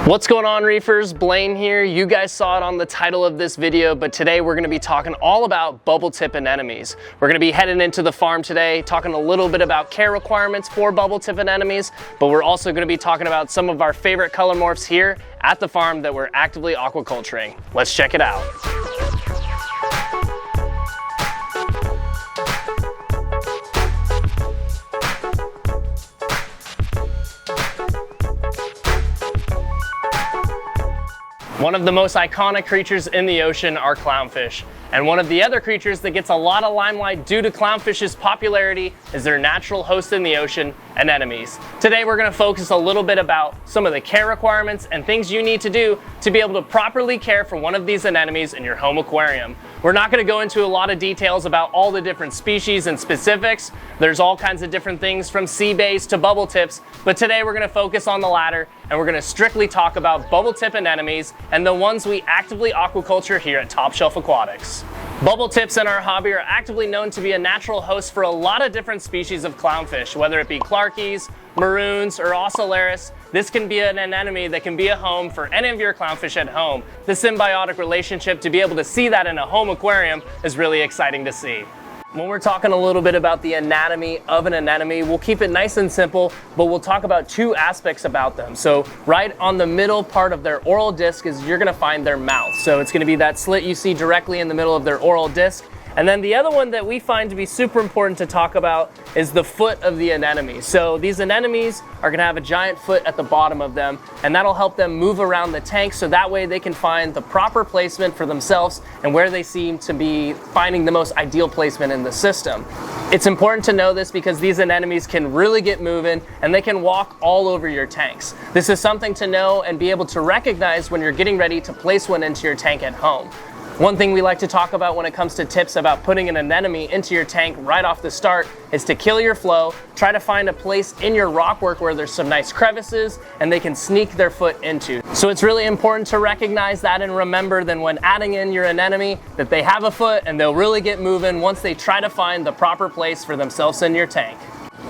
What's going on, reefers? Blaine here. You guys saw it on the title of this video, but today we're going to be talking all about bubble-tip anemones. We're going to be heading into the farm today, talking a little bit about care requirements for bubble-tip anemones, but we're also going to be talking about some of our favorite color morphs here at the farm that we're actively aquaculturing. Let's check it out. One of the most iconic creatures in the ocean are clownfish. And one of the other creatures that gets a lot of limelight due to clownfish's popularity is their natural host in the ocean, anemones. Today we're going to focus a little bit about some of the care requirements and things you need to do to be able to properly care for one of these anemones in your home aquarium. We're not going to go into a lot of details about all the different species and specifics. There's all kinds of different things from sea bass to bubble tips, but today we're going to focus on the latter and we're going to strictly talk about bubble tip anemones and the ones we actively aquaculture here at Top Shelf Aquatics. Bubble tips in our hobby are actively known to be a natural host for a lot of different species of clownfish, whether it be clarkies, maroons, or ocellaris. This can be an anemone that can be a home for any of your clownfish at home. The symbiotic relationship, to be able to see that in a home aquarium, is really exciting to see. When we're talking a little bit about the anatomy of an anemone, we'll keep it nice and simple, but we'll talk about two aspects about them. So right on the middle part of their oral disc is you're gonna find their mouth. So it's gonna be that slit you see directly in the middle of their oral disc. And then the other one that we find to be super important to talk about is the foot of the anemone. So these anemones are gonna have a giant foot at the bottom of them, and that'll help them move around the tank so that way they can find the proper placement for themselves and where they seem to be finding the most ideal placement in the system. It's important to know this because these anemones can really get moving and they can walk all over your tanks. This is something to know and be able to recognize when you're getting ready to place one into your tank at home. One thing we like to talk about when it comes to tips about putting an anemone into your tank right off the start is to kill your flow. Try to find a place in your rockwork where there's some nice crevices and they can sneak their foot into. So it's really important to recognize that and remember that when adding in your anemone that they have a foot and they'll really get moving once they try to find the proper place for themselves in your tank.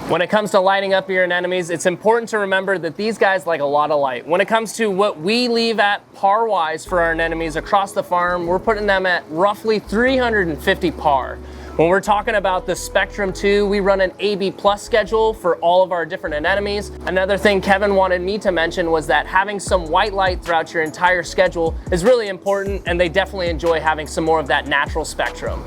When it comes to lighting up your anemones, it's important to remember that these guys like a lot of light. When it comes to what we leave at par-wise for our anemones across the farm, we're putting them at roughly 350 par. When we're talking about the Spectrum 2, we run an AB Plus schedule for all of our different anemones. Another thing Kevin wanted me to mention was that having some white light throughout your entire schedule is really important, and they definitely enjoy having some more of that natural spectrum.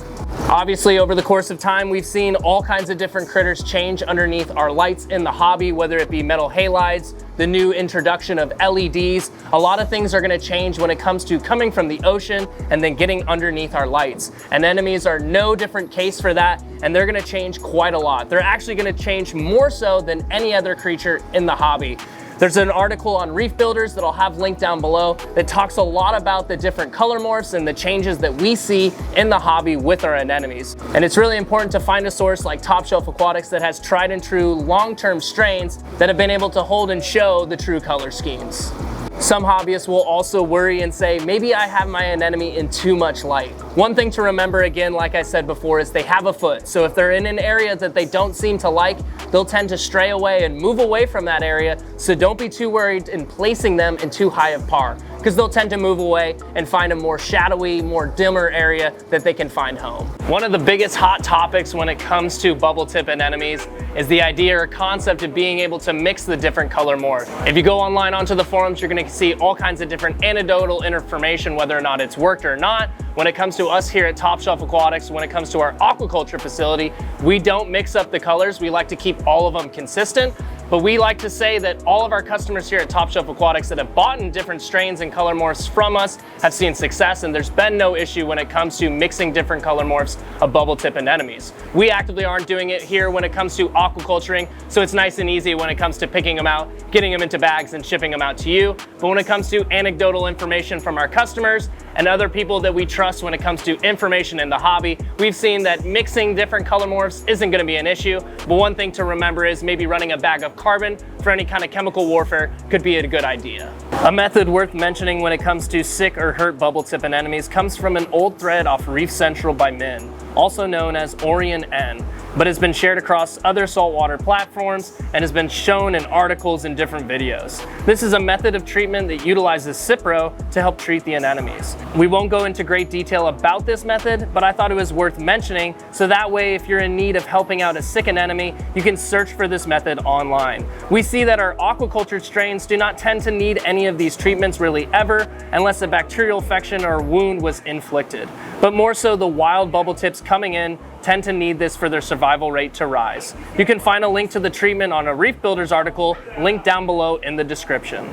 Obviously, over the course of time, we've seen all kinds of different critters change underneath our lights in the hobby, whether it be metal halides, the new introduction of LEDs. A lot of things are going to change when it comes to coming from the ocean and then getting underneath our lights. Anemones are no different case for that, and they're going to change quite a lot. They're actually going to change more so than any other creature in the hobby. There's an article on Reef Builders that I'll have linked down below that talks a lot about the different color morphs and the changes that we see in the hobby with our anemones. And it's really important to find a source like Top Shelf Aquatics that has tried and true long-term strains that have been able to hold and show the true color schemes. Some hobbyists will also worry and say, maybe I have my anemone in too much light. One thing to remember, again, like I said before, is they have a foot. So if they're in an area that they don't seem to like, they'll tend to stray away and move away from that area. So don't be too worried in placing them in too high of par, because they'll tend to move away and find a more shadowy, more dimmer area that they can find home. One of the biggest hot topics when it comes to bubble tip anemones is the idea or concept of being able to mix the different color morphs. If you go online onto the forums, you're gonna see all kinds of different anecdotal information, whether or not it's worked or not. When it comes to us here at Top Shelf Aquatics, when it comes to our aquaculture facility, we don't mix up the colors. We like to keep all of them consistent. But we like to say that all of our customers here at Top Shelf Aquatics that have bought in different strains and color morphs from us have seen success, and there's been no issue when it comes to mixing different color morphs of bubble tip anemones. We actively aren't doing it here when it comes to aquaculturing, so it's nice and easy when it comes to picking them out, getting them into bags, and shipping them out to you. But when it comes to anecdotal information from our customers and other people that we trust when it comes to information in the hobby, we've seen that mixing different color morphs isn't going to be an issue. But one thing to remember is maybe running a bag of carbon for any kind of chemical warfare could be a good idea. A method worth mentioning when it comes to sick or hurt bubble tip anemones comes from an old thread off Reef Central by Min, also known as Orion N. but has been shared across other saltwater platforms and has been shown in articles and different videos. This is a method of treatment that utilizes Cipro to help treat the anemones. We won't go into great detail about this method, but I thought it was worth mentioning, so that way if you're in need of helping out a sick anemone, you can search for this method online. We see that our aquaculture strains do not tend to need any of these treatments really ever, unless a bacterial infection or wound was inflicted. But more so, the wild bubble tips coming in tend to need this for their survival rate to rise. You can find a link to the treatment on a Reef Builders article linked down below in the description.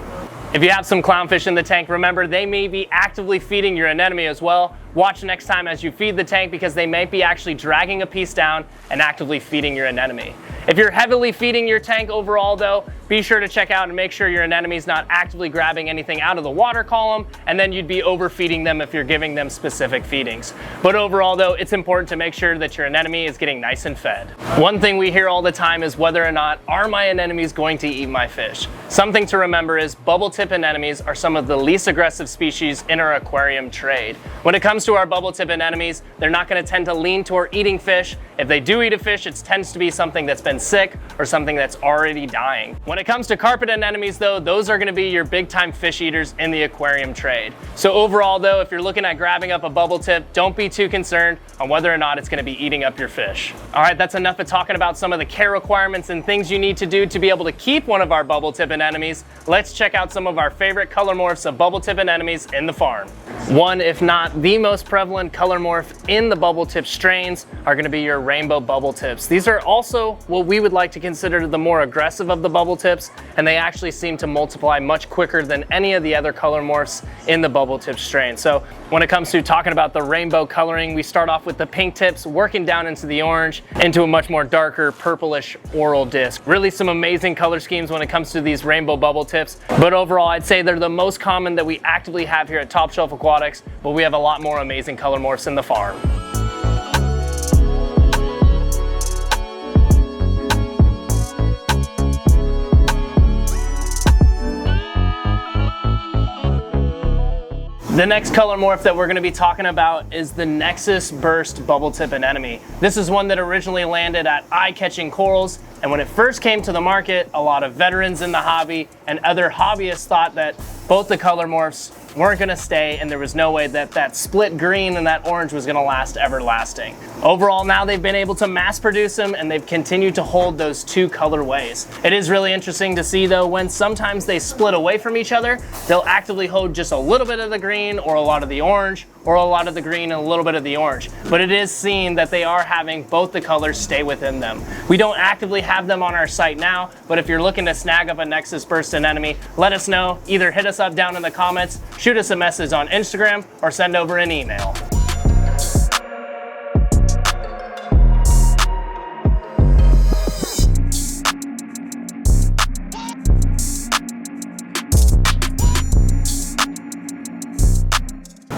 If you have some clownfish in the tank, remember they may be actively feeding your anemone as well. Watch next time as you feed the tank, because they may be actually dragging a piece down and actively feeding your anemone. If you're heavily feeding your tank overall though, be sure to check out and make sure your anemone's not actively grabbing anything out of the water column, and then you'd be overfeeding them if you're giving them specific feedings. But overall though, it's important to make sure that your anemone is getting nice and fed. One thing we hear all the time is whether or not are my anemones going to eat my fish. Something to remember is bubble-tip anemones are some of the least aggressive species in our aquarium trade. When it comes to our bubble-tip anemones, they're not going to tend to lean toward eating fish. If they do eat a fish, it tends to be something that's been sick or something that's already dying. When it comes to carpet anemones though, those are going to be your big time fish eaters in the aquarium trade. So overall though, if you're looking at grabbing up a bubble tip, don't be too concerned on whether or not it's going to be eating up your fish. Alright, that's enough of talking about some of the care requirements and things you need to do to be able to keep one of our bubble tip anemones. Let's check out some of our favorite color morphs of bubble tip anemones in the farm. One, if not the most prevalent color morph in the bubble tip strains, are going to be your rainbow bubble tips. These are also what we would like to consider the more aggressive of the bubble tips, and they actually seem to multiply much quicker than any of the other color morphs in the bubble tip strain. So when it comes to talking about the rainbow coloring, we start off with the pink tips, working down into the orange, into a much more darker purplish oral disc. Really some amazing color schemes when it comes to these rainbow bubble tips, but overall I'd say they're the most common that we actively have here at Top Shelf Aquatics, but we have a lot more amazing color morphs in the farm. The next color morph that we're going to be talking about is the Nexus Burst Bubble Tip Anemone. This is one that originally landed at Eye-Catching Corals, and when it first came to the market, a lot of veterans in the hobby and other hobbyists thought that both the color morphs weren't going to stay, and there was no way that that split green and that orange was going to last everlasting. Overall, now they've been able to mass produce them, and they've continued to hold those two colorways. It is really interesting to see though, when sometimes they split away from each other, they'll actively hold just a little bit of the green or a lot of the orange, or a lot of the green and a little bit of the orange. But it is seen that they are having both the colors stay within them. We don't actively have them on our site now, but if you're looking to snag up a Nexus Burst anemone, let us know. Either hit us up down in the comments, shoot us a message on Instagram, or send over an email.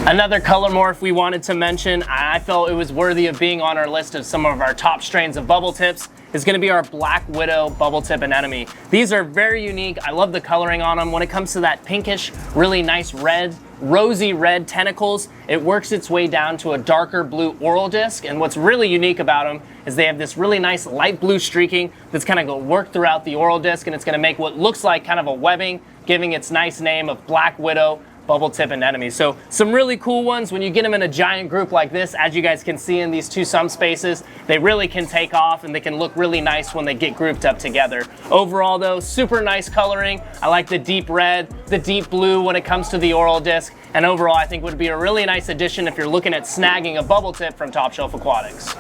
Another color morph we wanted to mention, I felt it was worthy of being on our list of some of our top strains of bubble tips, is going to be our Black Widow Bubble Tip Anemone. These are very unique. I love the coloring on them. When it comes to that pinkish, really nice red, rosy red tentacles, it works its way down to a darker blue oral disc. And what's really unique about them is they have this really nice light blue streaking that's kind of going to work throughout the oral disc, and it's going to make what looks like kind of a webbing, giving its nice name of Black Widow Bubble Tip Anemone. So some really cool ones. When you get them in a giant group like this, as you guys can see in these two sump spaces, they really can take off and they can look really nice when they get grouped up together. Overall though, super nice coloring. I like the deep red, the deep blue when it comes to the oral disc, and overall I think would be a really nice addition if you're looking at snagging a bubble tip from Top Shelf Aquatics.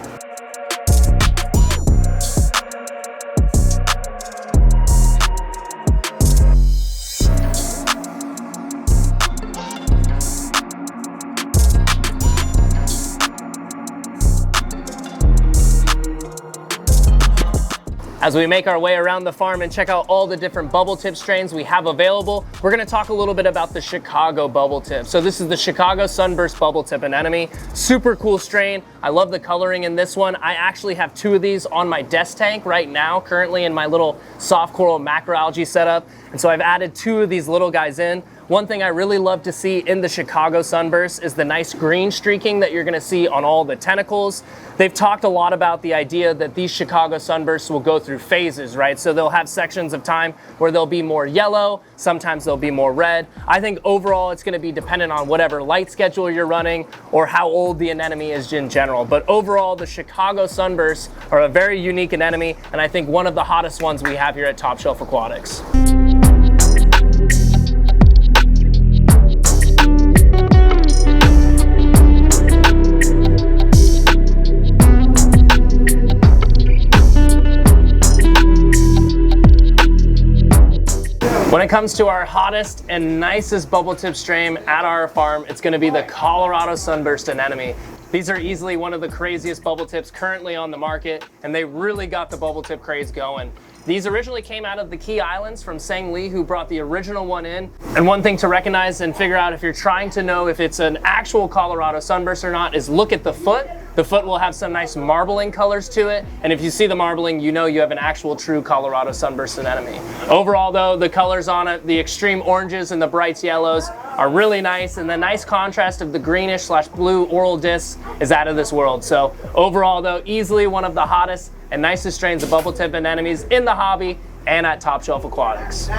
As we make our way around the farm and check out all the different bubble tip strains we have available, we're going to talk a little bit about the Chicago bubble tip. So this is the Chicago Sunburst Bubble Tip Anemone. Super cool strain. I love the coloring in this one. I actually have two of these on my desk tank right now, currently in my little soft coral macroalgae setup. And so I've added two of these little guys in. One thing I really love to see in the Chicago sunburst is the nice green streaking that you're gonna see on all the tentacles. They've talked a lot about the idea that these Chicago sunbursts will go through phases, right? So they'll have sections of time where they'll be more yellow, sometimes they'll be more red. I think overall it's gonna be dependent on whatever light schedule you're running or how old the anemone is in general. But overall, the Chicago sunbursts are a very unique anemone, and I think one of the hottest ones we have here at Top Shelf Aquatics. When it comes to our hottest and nicest bubble tip strain at our farm, it's gonna be the Colorado Sunburst Anemone. These are easily one of the craziest bubble tips currently on the market, and they really got the bubble tip craze going. These originally came out of the Key Islands from Sang Lee, who brought the original one in. And one thing to recognize and figure out if you're trying to know if it's an actual Colorado sunburst or not is look at the foot. The foot will have some nice marbling colors to it, and if you see the marbling, you know you have an actual true Colorado sunburst anemone. Overall though, the colors on it, the extreme oranges and the bright yellows are really nice, and the nice contrast of the greenish / blue oral discs is out of this world. So overall though, easily one of the hottest and nicest strains of bubble tip anemones in the hobby and at Top Shelf Aquatics.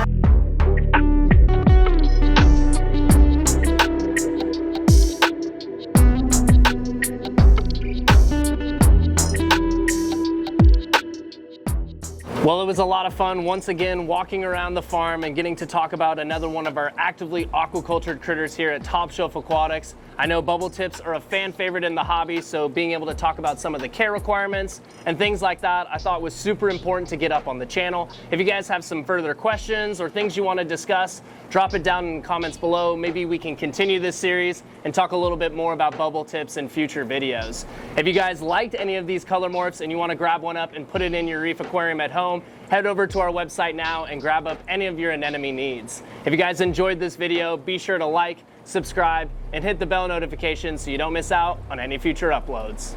Well, it was a lot of fun once again walking around the farm and getting to talk about another one of our actively aquacultured critters here at Top Shelf Aquatics. I know bubble tips are a fan favorite in the hobby, so being able to talk about some of the care requirements and things like that I thought was super important to get up on the channel. If you guys have some further questions or things you want to discuss, drop it down in the comments below. Maybe we can continue this series and talk a little bit more about bubble tips in future videos. If you guys liked any of these color morphs and you want to grab one up and put it in your reef aquarium at home, head over to our website now and grab up any of your anemone needs. If you guys enjoyed this video, be sure to like, subscribe, and hit the bell notification so you don't miss out on any future uploads.